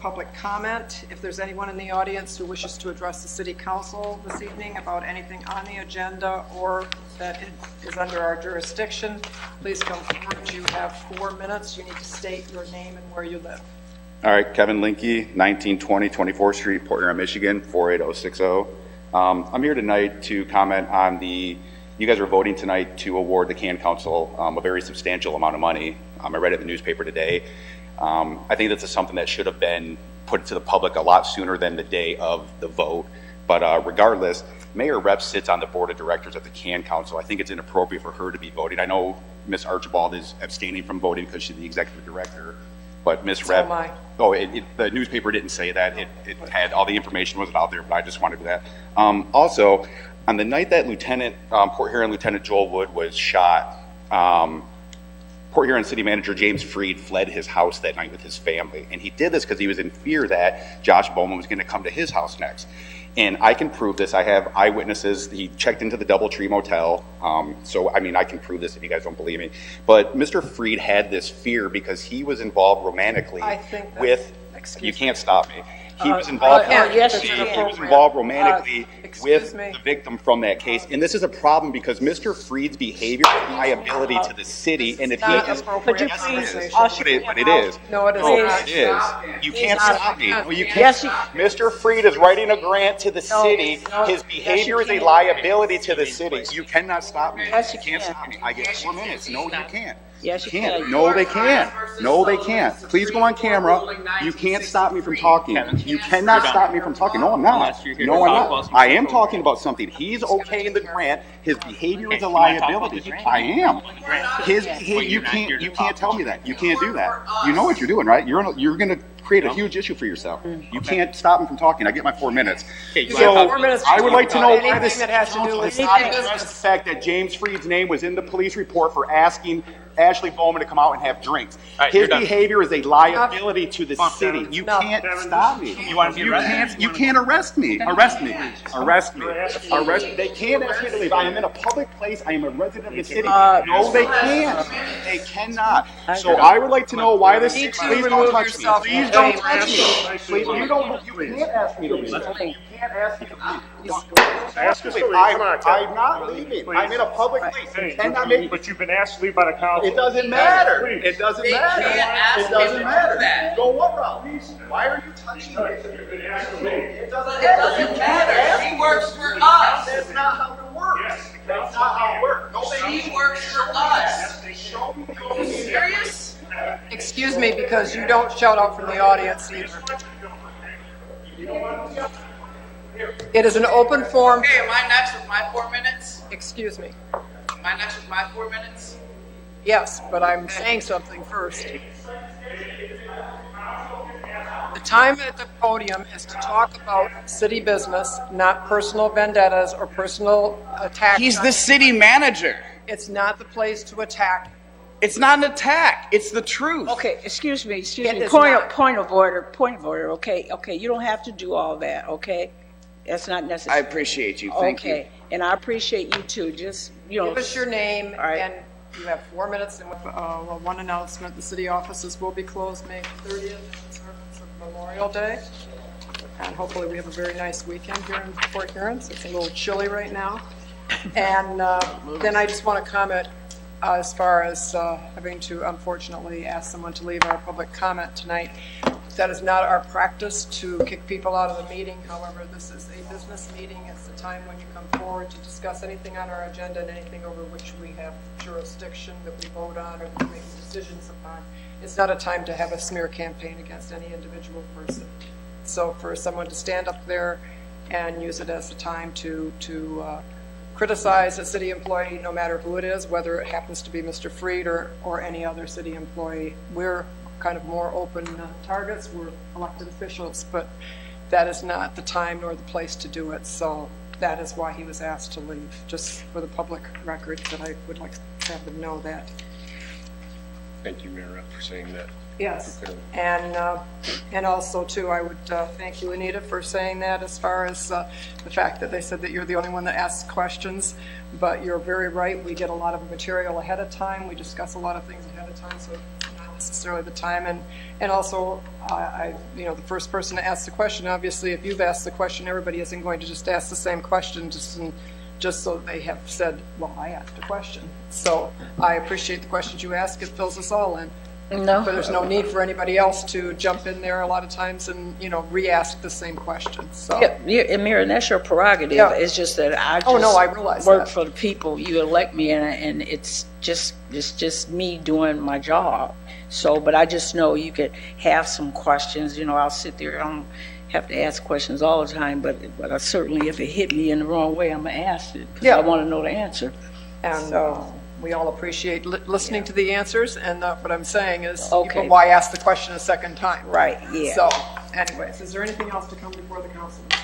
public comment. If there's anyone in the audience who wishes to address the City Council this evening about anything on the agenda or that is under our jurisdiction, please come forward. You have 4 minutes. You need to state your name and where you live. All right, Kevin Linke, 1920 24th Street, Port Huron, Michigan, 48060. I'm here tonight to comment on you guys are voting tonight to award the Can Council a very substantial amount of money. I read it in the newspaper today. I think this is something that should have been put to the public a lot sooner than the day of the vote. But regardless, Mayor Rep sits on the board of directors of the Can Council. I think it's inappropriate for her to be voting. I know Ms. Archibald is abstaining from voting because she's the executive director. But Ms. Rep, the newspaper didn't say that. It had all the information wasn't out there, but I just wanted that. Also, on the night that Port Huron Lieutenant Joel Wood was shot, Port Huron City Manager James Freed fled his house that night with his family. And he did this because he was in fear that Josh Bowman was going to come to his house next. And I can prove this. I have eyewitnesses. He checked into the Doubletree Motel. I can prove this if you guys don't believe me. But Mr. Freed had this fear because he was involved romantically with, you can't stop me. He was involved, romantically with the victim from that case. And this is a problem because Mr. Freed's behavior is a liability to the city. And if he is, but it is. No, it is. You can't stop me. No, you can't. Mr. Freed is writing a grant to the city. His behavior is a liability to the city. You cannot stop me. You can't stop me. I get 4 minutes. No, you can't. Yes, you can. No, they can't. No, they can't. Please go on camera. You can't stop me from talking. You cannot stop me from talking. No, I'm not. No, I'm not. I am talking about something. He's okay in the grant. His behavior is a liability. I am. You can't tell me that. You can't do that. You know what you're doing, right? You're going to create a huge issue for yourself. You can't stop me from talking. I get my 4 minutes. So I would like to know why this has to do with the fact that James Freed's name was in the police report for asking Ashley Bowman to come out and have drinks. His behavior is a liability to the city. You can't stop me. You can't arrest me. Arrest me. They can't ask me to leave. I am in a public place. I am a resident of the city. No, they can't. They cannot. So I would like to know why this. Please don't touch me. Please don't touch me. Please, you can't ask me to leave. You can't ask me to leave. I'm not leaving. I'm in a public place. But you've been asked to leave by the council. It doesn't matter. It doesn't matter. It doesn't matter. Go what route? Why are you touching me? It doesn't matter. She works for us. That's not how it works. That's not how it works. She works for us. Show me. Are you serious? Excuse me, because you don't shout out from the audience either. It is an open forum. Okay, am I next with my 4 minutes? Excuse me. Am I next with my 4 minutes? Yes, but I'm saying something first. The time at the podium is to talk about city business, not personal vendettas or personal attacks. He's the city manager. It's not the place to attack. It's not an attack. It's the truth. Okay, excuse me. Point of order. Okay, you don't have to do all that. Okay, that's not necessary. I appreciate you. Thank you. And I appreciate you too. Just give us your name, right. And you have 4 minutes. And with one announcement: the city offices will be closed May 30th in service of Memorial Day, and hopefully we have a very nice weekend here in Port Huron. So it's a little chilly right now. And then I just want to comment. As far as having to unfortunately ask someone to leave our public comment tonight, that is not our practice to kick people out of the meeting. However, this is a business meeting. It's the time when you come forward to discuss anything on our agenda and anything over which we have jurisdiction that we vote on or that we make decisions upon. It's not a time to have a smear campaign against any individual person. So for someone to stand up there and use it as a time to criticize a city employee, no matter who it is, whether it happens to be Mr. Freed or any other city employee. We're kind of more open targets. We're elected officials, but that is not the time nor the place to do it. So that is why he was asked to leave, just for the public record, that I would like to have them know that. Thank you, Mayor, for saying that. Yes, and also too, I would thank you, Anita, for saying that as far as the fact that they said that you're the only one that asks questions, but you're very right. We get a lot of material ahead of time. We discuss a lot of things ahead of time, so I'm not necessarily the time. And also, the first person to ask the question, obviously, if you've asked the question, everybody isn't going to just ask the same question just so they have said, well, I asked a question. So I appreciate the questions you ask. It fills us all in. No. But there's no need for anybody else to jump in there a lot of times and, re-ask the same question. So. Yeah, Mayor, and that's your prerogative. Yeah. It's just that I just Oh, no, I realize work that. for the people. You elect me, and it's just me doing my job. So, but I just know you could have some questions. I'll sit there. I don't have to ask questions all the time, but I certainly, if it hit me in the wrong way, I'm gonna ask it because I want to know the answer. And we all appreciate listening to the answers, and what I'm saying is, Okay. but why ask the question a second time? Right. Yeah. So, anyways, is there anything else to come before the council?